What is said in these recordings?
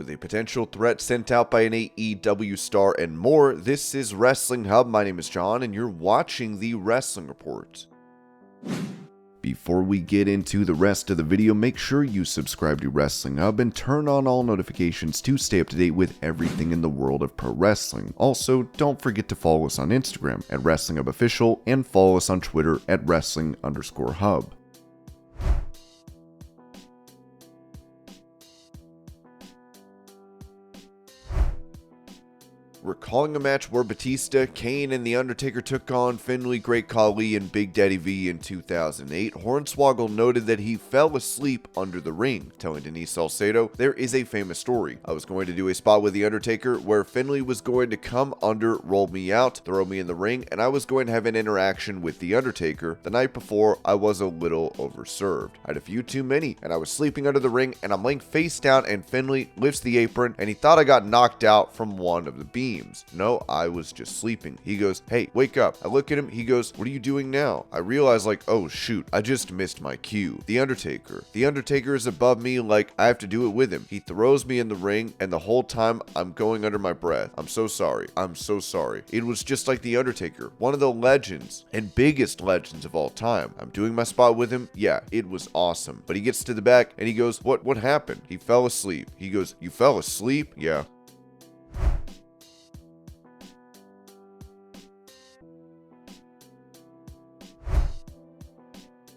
with a potential threat sent out by an AEW star and more. This is Wrestling Hub. My name is John, and you're watching the Wrestling Report. Before we get into the rest of the video, make sure you subscribe to Wrestling Hub and turn on all notifications to stay up to date with everything in the world of pro wrestling. Also, don't forget to follow us on Instagram at Wrestling Hub Official and follow us on Twitter at Wrestling_Hub. Recalling a match where Batista, Kane, and The Undertaker took on Finlay, Great Khali, and Big Daddy V in 2008, Hornswoggle noted that he fell asleep under the ring, telling Denise Salcedo, "There is a famous story. I was going to do a spot with The Undertaker where Finlay was going to come under, roll me out, throw me in the ring, and I was going to have an interaction with The Undertaker. The night before, I was a little overserved. I had a few too many, and I was sleeping under the ring, and I'm laying face down, and Finlay lifts the apron, and he thought I got knocked out from one of the beams. No, I was just sleeping. He goes, 'Hey, wake up.' I look at him. He goes, 'What are you doing now?' I realize, like, oh shoot, I just missed my cue. The Undertaker is above me, like I have to do it with him. He throws me in the ring, and the whole time I'm going under my breath. I'm so sorry. I'm so sorry. It was just like The Undertaker, one of the legends and biggest legends of all time. I'm doing my spot with him. Yeah, it was awesome." But he gets to the back and he goes, What happened?" He fell asleep. He goes, "You fell asleep?" "Yeah."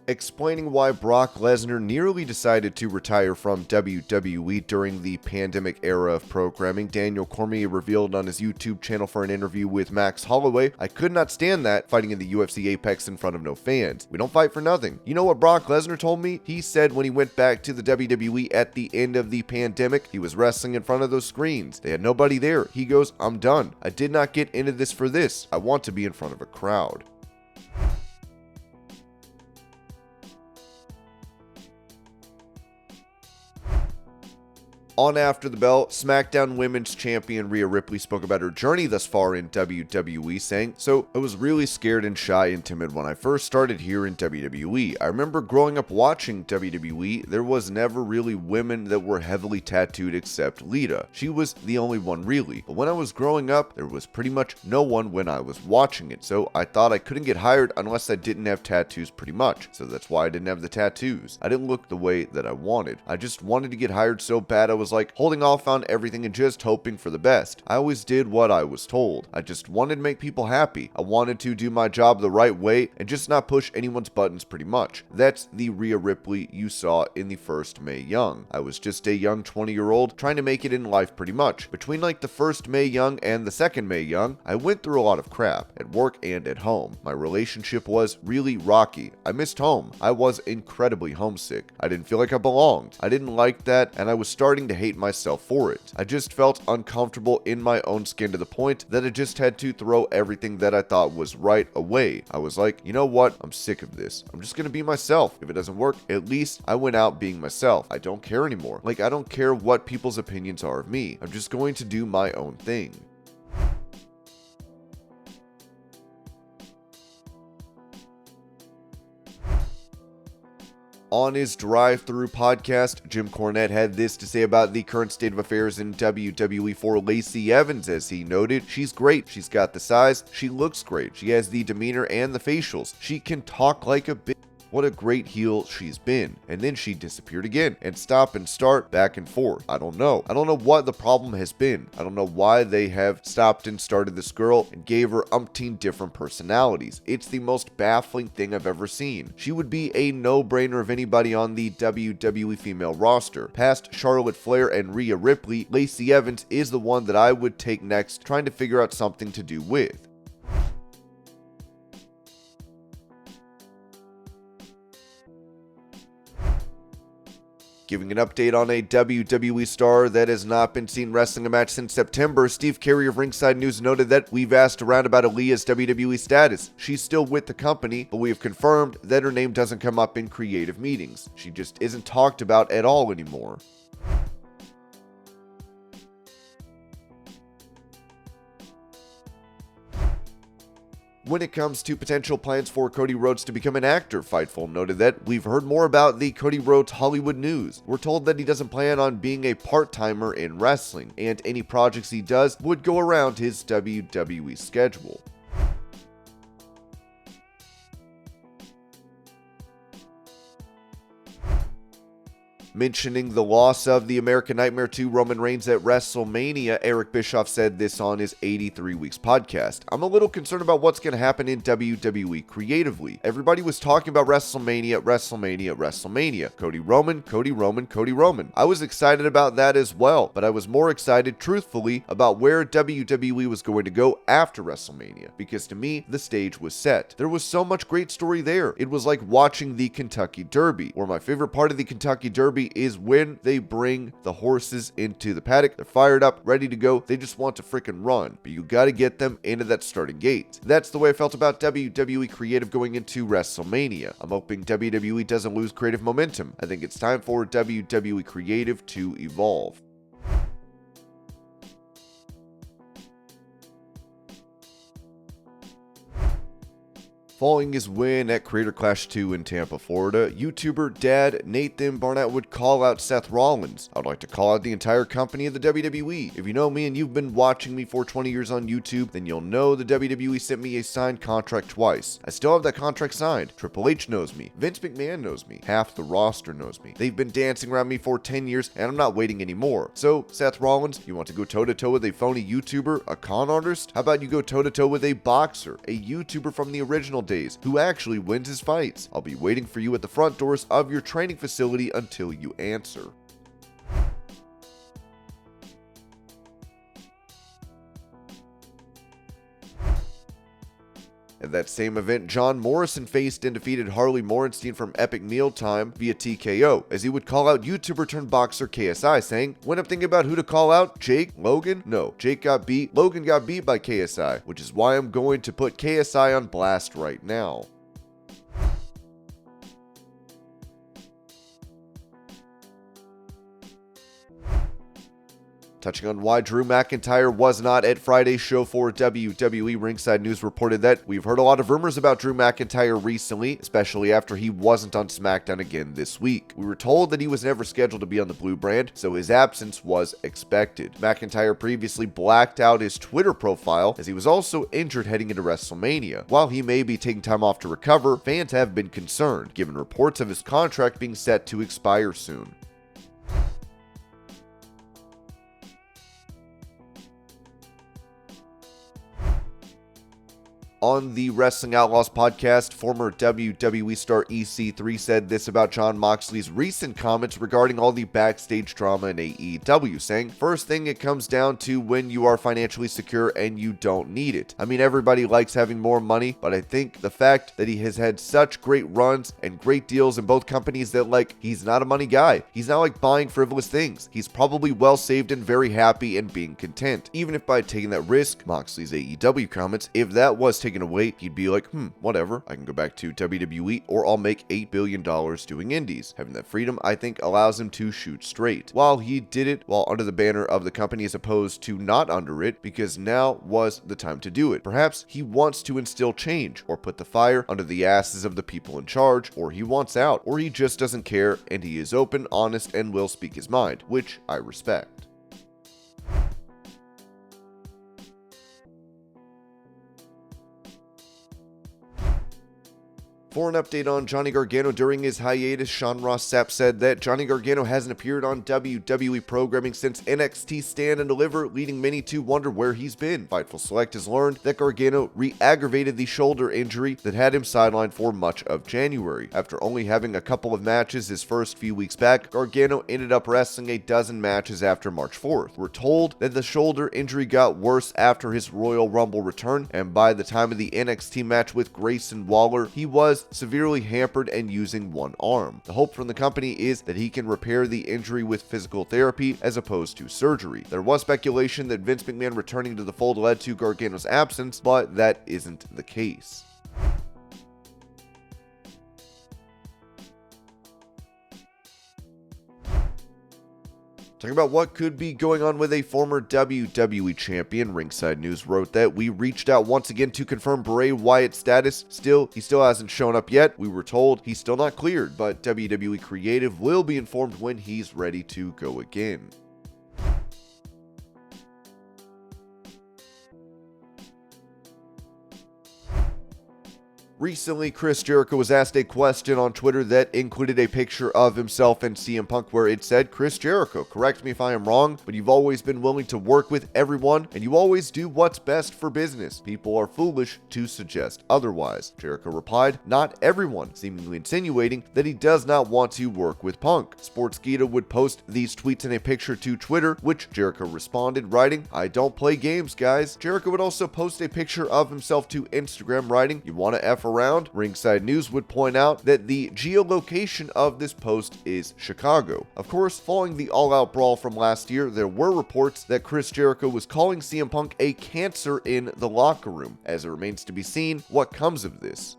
Explaining why Brock Lesnar nearly decided to retire from WWE during the pandemic era of programming, Daniel Cormier revealed on his YouTube channel for an interview with Max Holloway, "I could not stand that, fighting in the UFC Apex in front of no fans. We don't fight for nothing. You know what Brock Lesnar told me? He said when he went back to the WWE at the end of the pandemic, he was wrestling in front of those screens. They had nobody there. He goes, 'I'm done. I did not get into this for this. I want to be in front of a crowd.'" On After the Bell, Smackdown Women's Champion Rhea Ripley spoke about her journey thus far in WWE, saying, "So, I was really scared and shy and timid when I first started here in WWE. I remember growing up watching WWE, there was never really women that were heavily tattooed except Lita. She was the only one really. But when I was growing up, there was pretty much no one when I was watching it, so I thought I couldn't get hired unless I didn't have tattoos pretty much. So that's why I didn't have the tattoos. I didn't look the way that I wanted. I just wanted to get hired so bad I was like holding off on everything and just hoping for the best. I always did what I was told. I just wanted to make people happy. I wanted to do my job the right way and just not push anyone's buttons pretty much. That's the Rhea Ripley you saw in the first Mae Young. I was just a young 20-year-old trying to make it in life pretty much. Between like the first Mae Young and the second Mae Young, I went through a lot of crap at work and at home. My relationship was really rocky. I missed home. I was incredibly homesick. I didn't feel like I belonged. I didn't like that, and I was starting to hate myself for it. I just felt uncomfortable in my own skin to the point that I just had to throw everything that I thought was right away. I was like, you know what? I'm sick of this. I'm just gonna be myself. If it doesn't work, at least I went out being myself. I don't care anymore. Like, I don't care what people's opinions are of me. I'm just going to do my own thing." On his drive-through podcast, Jim Cornette had this to say about the current state of affairs in WWE for Lacey Evans, as he noted, "She's great. She's got the size. She looks great. She has the demeanor and the facials. She can talk like a bitch. What a great heel she's been." And then she disappeared again and stop and start back and forth. I don't know what the problem has been. I don't know why they have stopped and started this girl and gave her umpteen different personalities. It's the most baffling thing I've ever seen. She would be a no-brainer of anybody on the WWE female roster. Past Charlotte Flair and Rhea Ripley, Lacey Evans is the one that I would take next, trying to figure out something to do with. Giving an update on a WWE star that has not been seen wrestling a match since September, Steve Carey of Ringside News noted that we've asked around about Aliyah's WWE status. She's still with the company, but we have confirmed that her name doesn't come up in creative meetings. She just isn't talked about at all anymore. When it comes to potential plans for Cody Rhodes to become an actor, Fightful noted that we've heard more about the Cody Rhodes Hollywood news. We're told that he doesn't plan on being a part-timer in wrestling, and any projects he does would go around his WWE schedule. Mentioning the loss of the American Nightmare to Roman Reigns at WrestleMania, Eric Bischoff said this on his 83 Weeks podcast. I'm a little concerned about what's going to happen in WWE creatively. Everybody was talking about WrestleMania. Cody Roman. I was excited about that as well, but I was more excited, truthfully, about where WWE was going to go after WrestleMania, because to me, the stage was set. There was so much great story there. It was like watching the Kentucky Derby, or my favorite part of the Kentucky Derby is when they bring the horses into the paddock. They're fired up, ready to go. They just want to freaking run, but you got to get them into that starting gate. That's the way I felt about WWE creative going into WrestleMania. I'm hoping WWE doesn't lose creative momentum. I think it's time for WWE creative to evolve. Following his win at Creator Clash 2 in Tampa, Florida, YouTuber Dad Nathan Barnett would call out Seth Rollins. I'd like to call out the entire company of the WWE. If you know me and you've been watching me for 20 years on YouTube, then you'll know the WWE sent me a signed contract twice. I still have that contract signed. Triple H knows me. Vince McMahon knows me. Half the roster knows me. They've been dancing around me for 10 years and I'm not waiting anymore. So, Seth Rollins, you want to go toe-to-toe with a phony YouTuber, a con artist? How about you go toe-to-toe with a boxer, a YouTuber from the original days, who actually wins his fights? I'll be waiting for you at the front doors of your training facility until you answer. At that same event, Jon Morrison faced and defeated Harley Morenstein from Epic Mealtime via TKO, as he would call out YouTuber turned boxer KSI, saying, "When I'm thinking about who to call out, Jake? Logan? No, Jake got beat, Logan got beat by KSI, which is why I'm going to put KSI on blast right now." Touching on why Drew McIntyre was not at Friday's show for WWE, Ringside News reported that we've heard a lot of rumors about Drew McIntyre recently, especially after he wasn't on Smackdown again this week. We were told that he was never scheduled to be on the Blue brand, so his absence was expected. McIntyre previously blacked out his Twitter profile as he was also injured heading into WrestleMania. While he may be taking time off to recover, fans have been concerned, given reports of his contract being set to expire soon. On the Wrestling Outlaws podcast, former WWE star EC3 said this about Jon Moxley's recent comments regarding all the backstage drama in AEW, saying, "First thing it comes down to when you are financially secure and you don't need it. I mean, everybody likes having more money, but I think the fact that he has had such great runs and great deals in both companies that, he's not a money guy. He's not buying frivolous things. He's probably well saved and very happy and being content. Even if by taking that risk," Moxley's AEW comments, "if that was taken away, he'd be like, whatever, I can go back to WWE or I'll make $8 billion doing indies." Having that freedom, I think, allows him to shoot straight. While he did it while under the banner of the company as opposed to not under it, because now was the time to do it. Perhaps he wants to instill change or put the fire under the asses of the people in charge, or he wants out, or he just doesn't care and he is open, honest, and will speak his mind, which I respect. For an update on Johnny Gargano during his hiatus, Sean Ross Sapp said that Johnny Gargano hasn't appeared on WWE programming since NXT Stand and Deliver, leading many to wonder where he's been. Fightful Select has learned that Gargano re-aggravated the shoulder injury that had him sidelined for much of January. After only having a couple of matches his first few weeks back, Gargano ended up wrestling a dozen matches after March 4th. We're told that the shoulder injury got worse after his Royal Rumble return, and by the time of the NXT match with Grayson Waller, he was severely hampered and using one arm. The hope from the company is that he can repair the injury with physical therapy as opposed to surgery. There was speculation that Vince McMahon returning to the fold led to Gargano's absence, but that isn't the case. Talking about what could be going on with a former WWE champion, Ringside News wrote that we reached out once again to confirm Bray Wyatt's status. He still hasn't shown up yet. We were told he's still not cleared, but WWE Creative will be informed when he's ready to go again. Recently, Chris Jericho was asked a question on Twitter that included a picture of himself and CM Punk where it said, "Chris Jericho, correct me if I am wrong, but you've always been willing to work with everyone and you always do what's best for business. People are foolish to suggest otherwise." Jericho replied, "Not everyone," seemingly insinuating that he does not want to work with Punk. Sportskeeda would post these tweets in a picture to Twitter, which Jericho responded, writing, "I don't play games, guys." Jericho would also post a picture of himself to Instagram, writing, "You wanna F around?" Ringside News would point out that the geolocation of this post is Chicago. Of course, following the all-out brawl from last year, there were reports that Chris Jericho was calling CM Punk a cancer in the locker room, as it remains to be seen what comes of this.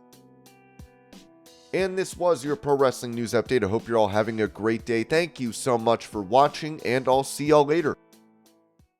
And this was your Pro Wrestling News Update. I hope you're all having a great day. Thank you so much for watching, and I'll see y'all later.